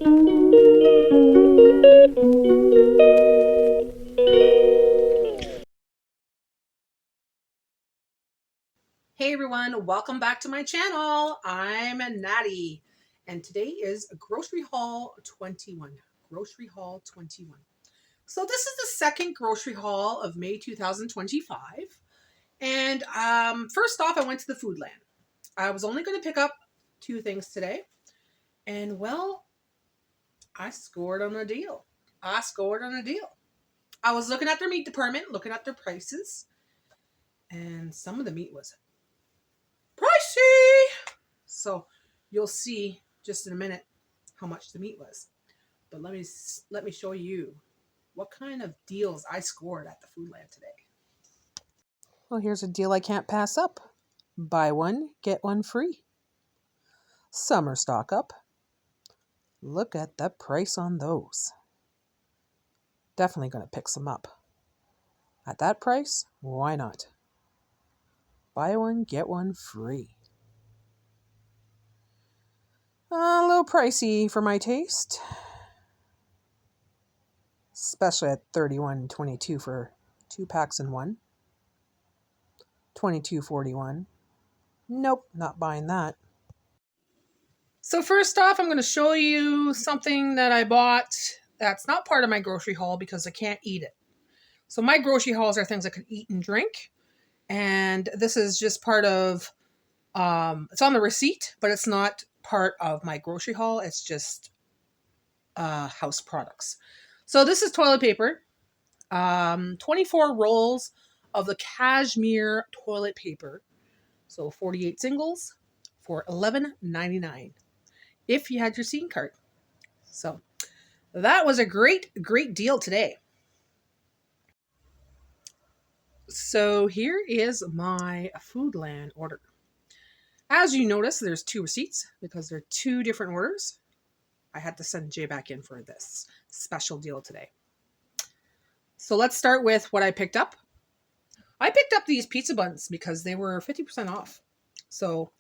Hey everyone, welcome back to my channel. I'm Natty, and today is Grocery Haul 21. Grocery Haul 21. So this is the second grocery haul of May 2025. And first off, I went to the Foodland. I was only going to pick up 2 things today. And well, I scored on a deal. I was looking at their meat department, looking at their prices. And some of the meat was pricey. So you'll see just in a minute how much the meat was. But let me show you what kind of deals I scored at the Foodland today. Well, here's a deal I can't pass up. Buy one, get one free. Summer stock up. Look at the price on those. Definitely going to pick some up. At that price, why not? Buy one, get one free. A little pricey for my taste. Especially at $31.22 for 2 packs in one. $22.41. Nope, not buying that. So first off, I'm going to show you something that I bought that's not part of my grocery haul because I can't eat it. So my grocery hauls are things I can eat and drink. And this is just part of, it's on the receipt, but it's not part of my grocery haul. It's just house products. So this is toilet paper. 24 rolls of the cashmere toilet paper. So 48 singles for $11.99 if you had your scene card. So that was a great deal today. So here is my Foodland order. As you notice, there's 2 receipts because they're 2 different orders. I had to send Jay back in for this special deal today. So let's start with what I picked up. I picked up these pizza buns because they were 50% off. So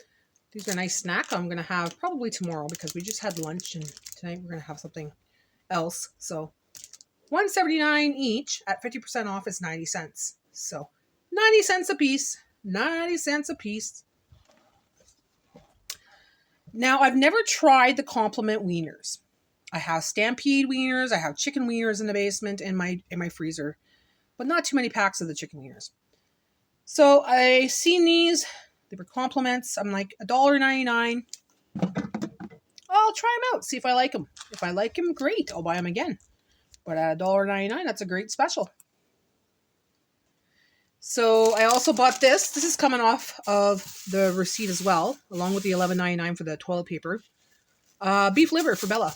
these are a nice snack I'm going to have probably tomorrow because we just had lunch and tonight we're going to have something else. So $1.79 each at 50% off is 90 cents. So 90 cents a piece. 90 cents a piece. Now, I've never tried the compliment wieners. I have Stampede wieners. I have chicken wieners in the basement in my freezer, but not too many packs of the chicken wieners. So I seen these. They were compliments. I'm like $1.99. I'll try them out. See if I like them. If I like them, great. I'll buy them again. But at $1.99, that's a great special. So I also bought this. This is coming off of the receipt as well, along with the $11.99 for the toilet paper. Beef liver for Bella.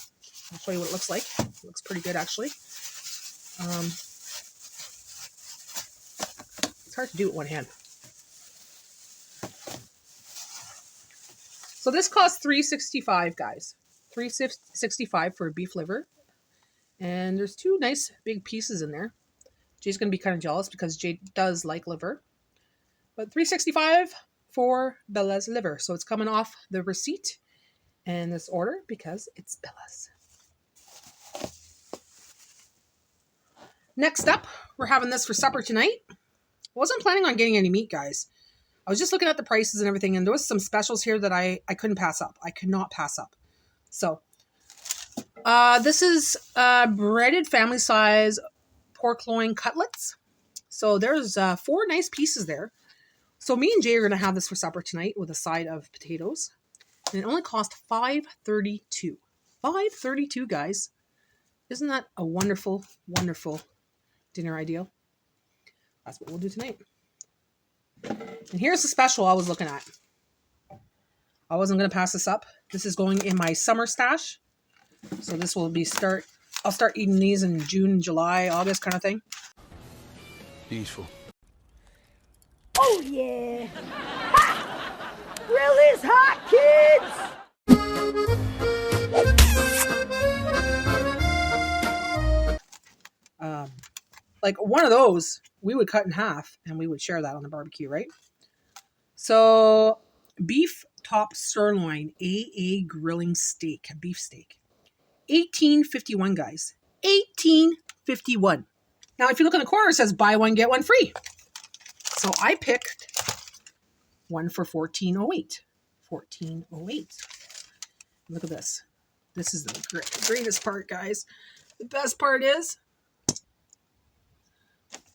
I'll show you what it looks like. It looks pretty good, actually. It's hard to do with one hand. So this costs $3.65, guys. $3.65 for beef liver. And there's 2 nice big pieces in there. Jay's going to be kind of jealous because Jay does like liver. But $3.65 for Bella's liver. So it's coming off the receipt and this order because it's Bella's. Next up, we're having this for supper tonight. I wasn't planning on getting any meat, guys. I was just looking at the prices and everything, and there was some specials here that I couldn't pass up. I could not pass up. So this is breaded family size pork loin cutlets. So there's 4 nice pieces there. So me and Jay are going to have this for supper tonight with a side of potatoes. And it only cost $5.32. $5.32, guys. Isn't that a wonderful, wonderful dinner idea? That's what we'll do tonight. And here's the special I was looking at. I wasn't going to pass this up. This is going in my summer stash. So this will be I'll start eating these in June, July, August kind of thing. Beautiful. Oh yeah! Ha! Grill is hot, kids! Like one of those, we would cut in half and we would share that on the barbecue, right? So beef top sirloin AA grilling steak, beef steak. $18.51, guys. $18.51. Now, if you look in the corner, it says buy one, get one free. So I picked one for $14.08. $14.08. Look at this. This is the greatest part, guys. The best part is,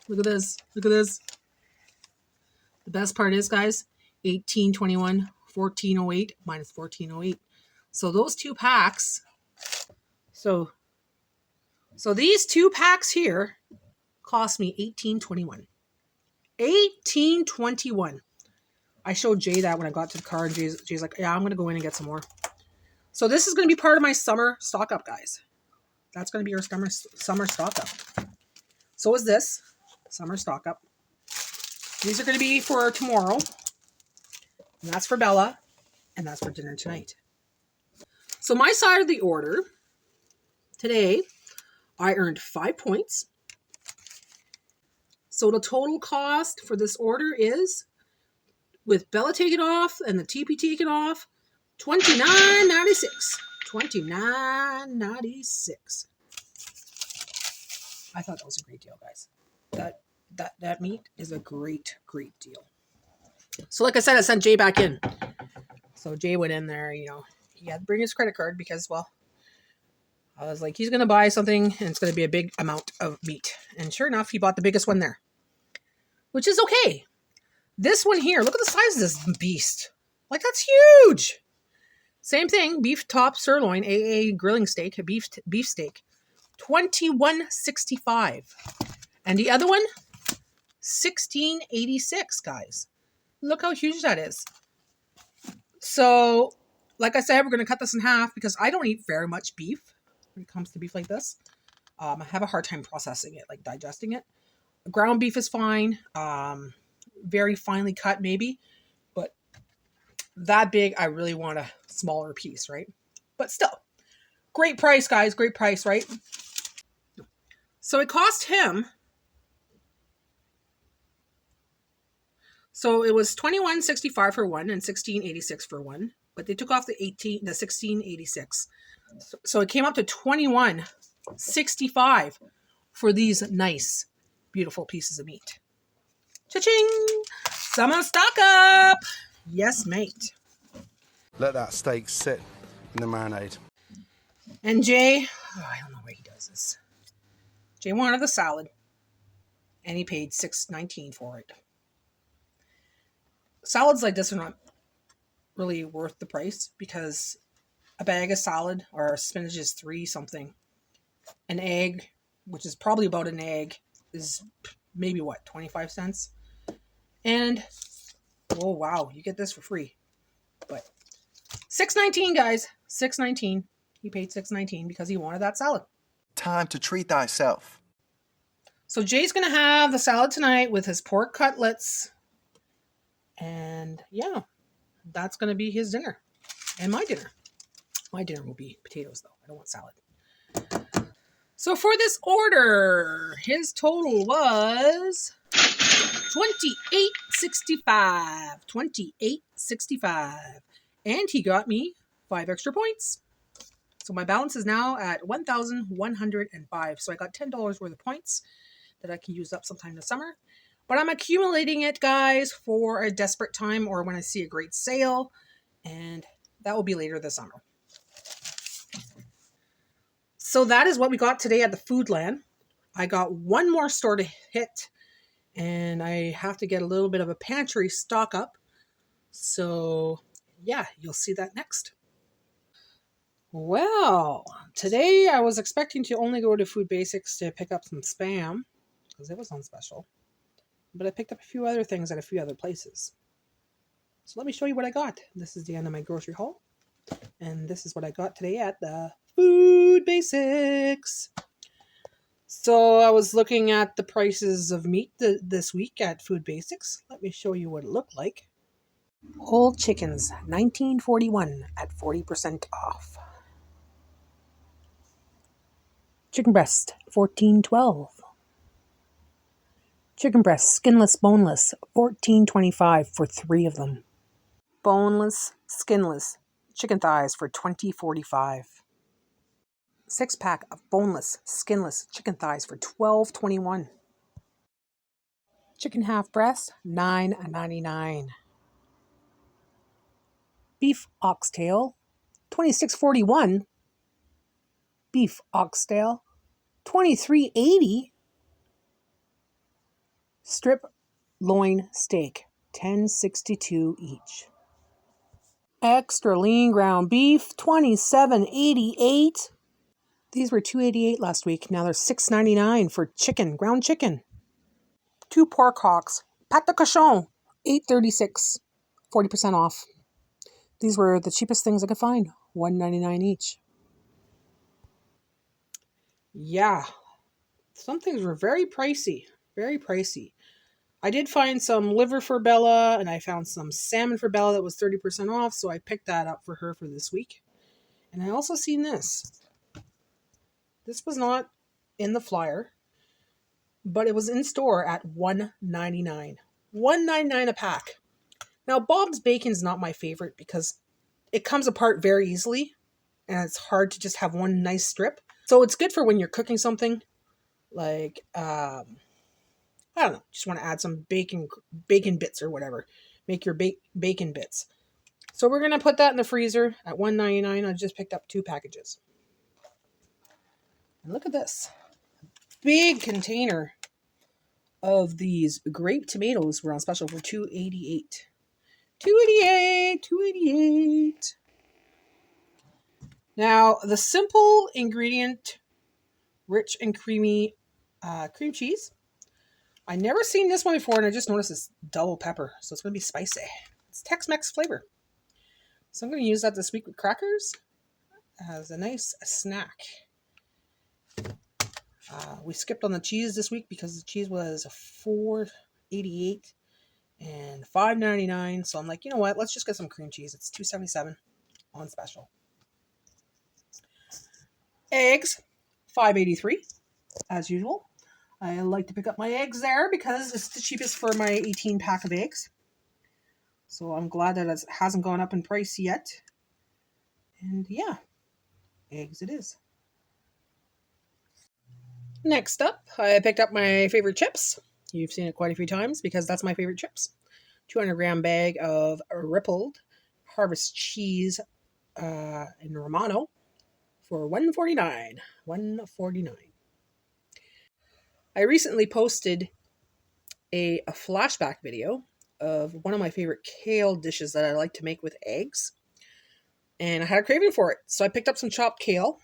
look at this. Look at this. The best part is, guys, $18.21, $14.08 minus $14.08. So those two packs, so these two packs here cost me $18.21. $18.21. I showed Jay that when I got to the car, and Jay's like, yeah, I'm going to go in and get some more. So this is going to be part of my summer stock up, guys. That's going to be your summer stock up. So is this summer stock up. These are going to be for tomorrow. And that's for Bella. And that's for dinner tonight. So my side of the order, today, I earned 5 points. So the total cost for this order is, with Bella taken off and the TP taken off, $29.96. $29.96. I thought that was a great deal, guys. That meat is a great deal. So like I said, I sent Jay back in. So Jay went in there, you know, he had to bring his credit card because, well, I was like, he's going to buy something and it's going to be a big amount of meat. And sure enough, he bought the biggest one there, which is okay. This one here, look at the size of this beast. Like, that's huge. Same thing, beef top sirloin, AA grilling steak, beef steak, $21.65. And the other one, $16.86, guys. Look how huge that is. So, like I said, we're going to cut this in half because I don't eat very much beef when it comes to beef like this. I have a hard time processing it, like digesting it. Ground beef is fine. Very finely cut, maybe. But that big, I really want a smaller piece, right? But still, great price, guys. Great price, right? So it cost him. So it was $21.65 for one and $16.86 for one, but they took off the $16.86. So it came up to $21.65 for these nice, beautiful pieces of meat. Cha-ching! Summer stock up! Yes, mate. Let that steak sit in the marinade. And Jay, I don't know why he does this. Jay wanted the salad, and he paid $6.19 for it. Salads like this are not really worth the price because a bag of salad or spinach is $3 something. An egg, which is probably about an egg, is maybe what, 25 cents? And oh wow, you get this for free. But $6.19, guys. $6.19. He paid $6.19 because he wanted that salad. Time to treat thyself. So Jay's gonna have the salad tonight with his pork cutlets. And yeah, that's going to be his dinner and my dinner. My dinner will be potatoes, though. I don't want salad. So for this order, his total was $28.65. $28.65. And he got me 5 extra points. So my balance is now at $1,105. So I got $10 worth of points that I can use up sometime this summer. But I'm accumulating it, guys, for a desperate time or when I see a great sale. And that will be later this summer. So that is what we got today at the Foodland. I got one more store to hit. And I have to get a little bit of a pantry stock up. So, yeah, you'll see that next. Well, today I was expecting to only go to Food Basics to pick up some Spam. Because it was on special. But I picked up a few other things at a few other places. So let me show you what I got. This is the end of my grocery haul. And this is what I got today at the Food Basics. So I was looking at the prices of meat this week at Food Basics. Let me show you what it looked like. Whole chickens, $19.41 at 40% off. Chicken breast, $14.12. Chicken breast, skinless, boneless, $14.25 for 3 of them. Boneless, skinless, chicken thighs for $20.45. 6-pack of boneless, skinless chicken thighs for $12.21. Chicken half breast, $9.99. Beef oxtail, $26.41. Beef oxtail, $23.80. Strip loin steak, $10.62 each. Extra lean ground beef, $27.88. These were $2.88 last week. Now they're $6.99 for chicken, ground chicken. 2 pork hocks, pâte de cochon, $8.36, 40% off. These were the cheapest things I could find, $1.99 each. Yeah, some things were very pricey, very pricey. I did find some liver for Bella, and I found some salmon for Bella that was 30% off, so I picked that up for her for this week. And I also seen this. This was not in the flyer, but it was in store at $1.99. $1.99 a pack. Now, Bob's bacon's not my favorite because it comes apart very easily, and it's hard to just have one nice strip. So it's good for when you're cooking something, like, I don't know, just want to add some bacon bits or whatever. Make your bacon bits. So we're going to put that in the freezer at $1.99. I just picked up 2 packages. And look at this. Big container of these grape tomatoes were on special for $2.88. $2.88. Now, the simple ingredient, rich and creamy cream cheese. I never seen this one before, and I just noticed it's double pepper, so it's going to be spicy. It's Tex-Mex flavor. So I'm going to use that this week with crackers as a nice snack. We skipped on the cheese this week because the cheese was $4.88 and $5.99. So I'm like, you know what? Let's just get some cream cheese. It's $2.77 on special. Eggs, $5.83 as usual. I like to pick up my eggs there because it's the cheapest for my 18-pack of eggs. So I'm glad that it hasn't gone up in price yet. And yeah, eggs it is. Next up, I picked up my favorite chips. You've seen it quite a few times because that's my favorite chips. 200-gram bag of rippled harvest cheese in Romano for $1.49. $1.49. I recently posted a flashback video of one of my favorite kale dishes that I like to make with eggs. And I had a craving for it. So I picked up some chopped kale.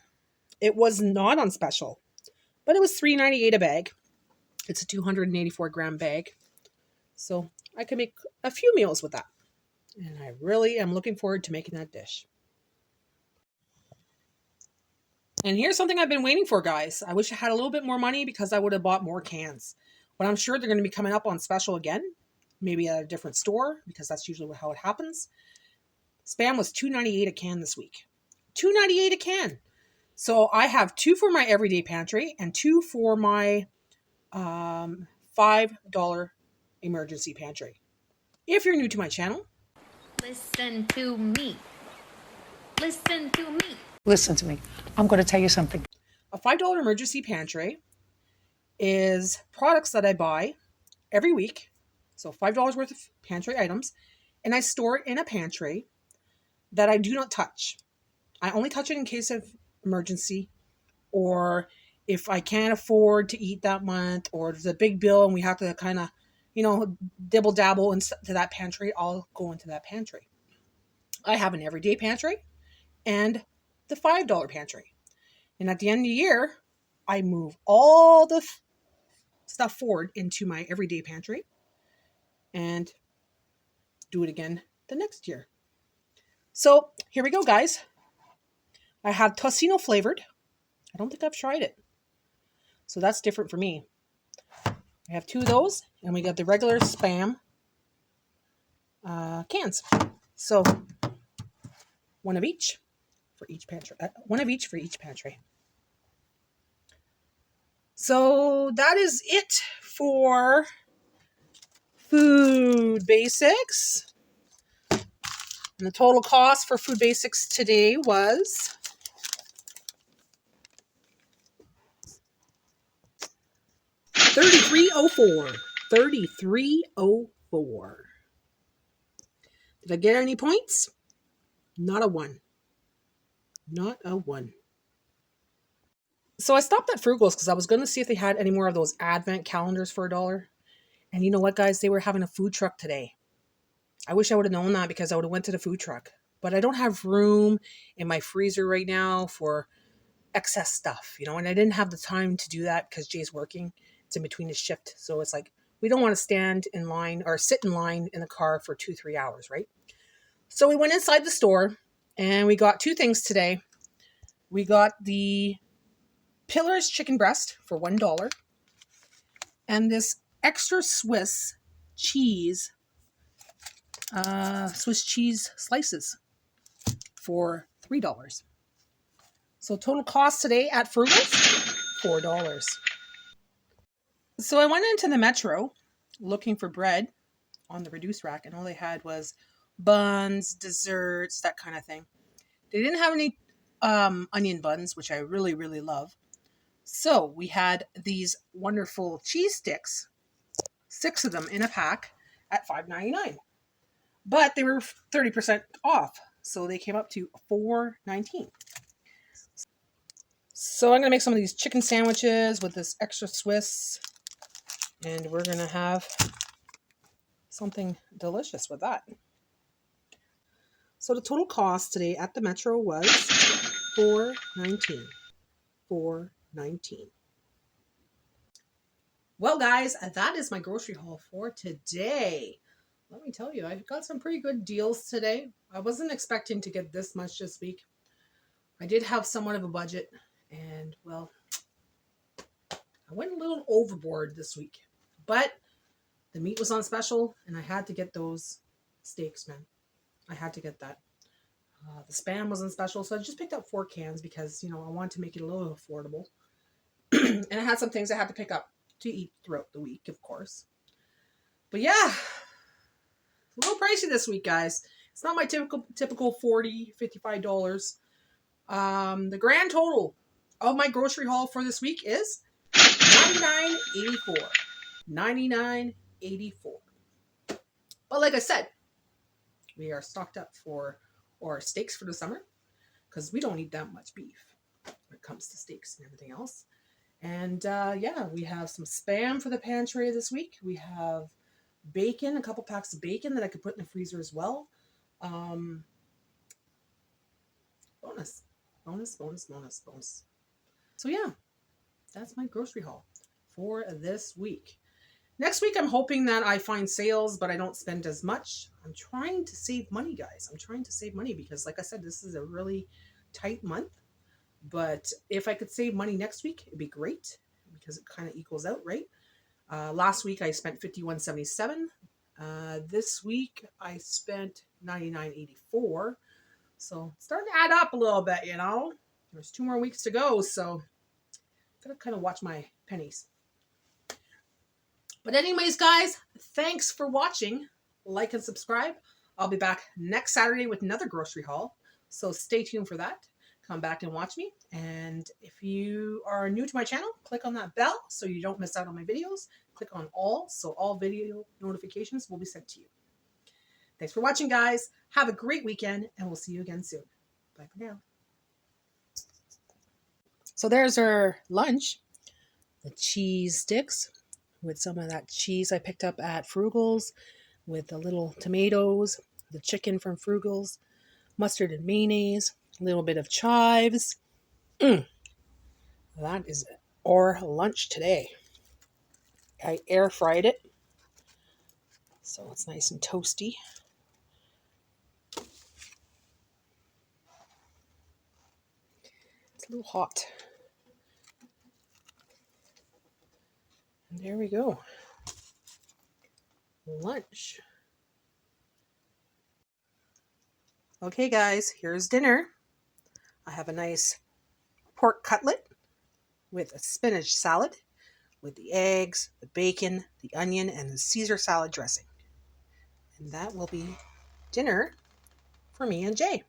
It was not on special, but it was $3.98 a bag. It's a 284-gram bag. So I can make a few meals with that. And I really am looking forward to making that dish. And here's something I've been waiting for, guys. I wish I had a little bit more money because I would have bought more cans. But I'm sure they're going to be coming up on special again. Maybe at a different store because that's usually how it happens. Spam was $2.98 a can this week. $2.98 a can. So I have 2 for my everyday pantry and 2 for my $5 emergency pantry. If you're new to my channel, listen to me. Listen to me. Listen to me. I'm going to tell you something. A $5 emergency pantry is products that I buy every week. So $5 worth of pantry items. And I store it in a pantry that I do not touch. I only touch it in case of emergency, or if I can't afford to eat that month, or there's a big bill and we have to kind of, dibble dabble into that pantry, I'll go into that pantry. I have an everyday pantry and the $5 pantry. And at the end of the year, I move all the stuff forward into my everyday pantry and do it again the next year. So here we go, guys. I have tocino flavored. I don't think I've tried it. So that's different for me. I have 2 of those, and we got the regular Spam cans. So one of each for each pantry. One of each for each pantry. So that is it for Food Basics. And the total cost for Food Basics today was $33.04. $33.04. Did I get any points? Not a one. Not a one. So I stopped at Frugal's because I was going to see if they had any more of those advent calendars for $1. And you know what, guys? They were having a food truck today. I wish I would have known that because I would have went to the food truck. But I don't have room in my freezer right now for excess stuff, you know, and I didn't have the time to do that because Jay's working. It's in between his shift. So it's like, we don't want to stand in line or sit in line in the car for 2-3 hours, right? So we went inside the store and we got 2 things today. We got the Pillar's chicken breast for $1 and this extra Swiss cheese slices for $3. So total cost today at Frugal's, $4. So I went into the Metro looking for bread on the reduced rack, and all they had was buns, desserts, that kind of thing. They didn't have any onion buns, which I really, really love. So we had these wonderful cheese sticks, 6 of them in a pack at $5.99. But they were 30% off, so they came up to $4.19. So I'm going to make some of these chicken sandwiches with this extra Swiss, and we're going to have something delicious with that. So the total cost today at the Metro was $4.19. $4.19. Well, guys, that is my grocery haul for today. Let me tell you, I've got some pretty good deals today. I wasn't expecting to get this much this week. I did have somewhat of a budget, and, well, I went a little overboard this week. But the meat was on special, and I had to get those steaks, man. I had to get that. The Spam was on special, so I just picked up 4 cans because, you know, I wanted to make it a little affordable. And I had some things I had to pick up to eat throughout the week, of course. But yeah, a little pricey this week, guys. It's not my typical $40, $55. The grand total of my grocery haul for this week is $99.84. $99.84. But like I said, we are stocked up for our steaks for the summer because we don't eat that much beef when it comes to steaks and everything else. And yeah, we have some Spam for the pantry this week. We have bacon, a couple packs of bacon that I could put in the freezer as well. Bonus. So yeah, that's my grocery haul for this week. Next week, I'm hoping that I find sales, but I don't spend as much. I'm trying to save money, guys. I'm trying to save money because, like I said, this is a really tight month. But if I could save money next week, it'd be great because it kind of equals out, right? Last week, I spent $51.77. This week, I spent $99.84. So it's starting to add up a little bit, you know. There's 2 more weeks to go, so I'm going to kind of watch my pennies. But anyways, guys, thanks for watching. Like and subscribe. I'll be back next Saturday with another grocery haul. So stay tuned for that. Come back and watch me. And if you are new to my channel, click on that bell so you don't miss out on my videos. Click on all so all video notifications will be sent to you. Thanks for watching, guys. Have a great weekend, and we'll see you again soon. Bye for now. So there's our lunch. The cheese sticks with some of that cheese I picked up at Frugal's with the little tomatoes, the chicken from Frugal's, mustard and mayonnaise, a little bit of chives. That is our lunch today. I air fried it, so it's nice and toasty. It's a little hot. And there we go. Lunch. Okay, guys, here's dinner. I have a nice pork cutlet with a spinach salad with the eggs, the bacon, the onion, and the Caesar salad dressing. And that will be dinner for me and Jay.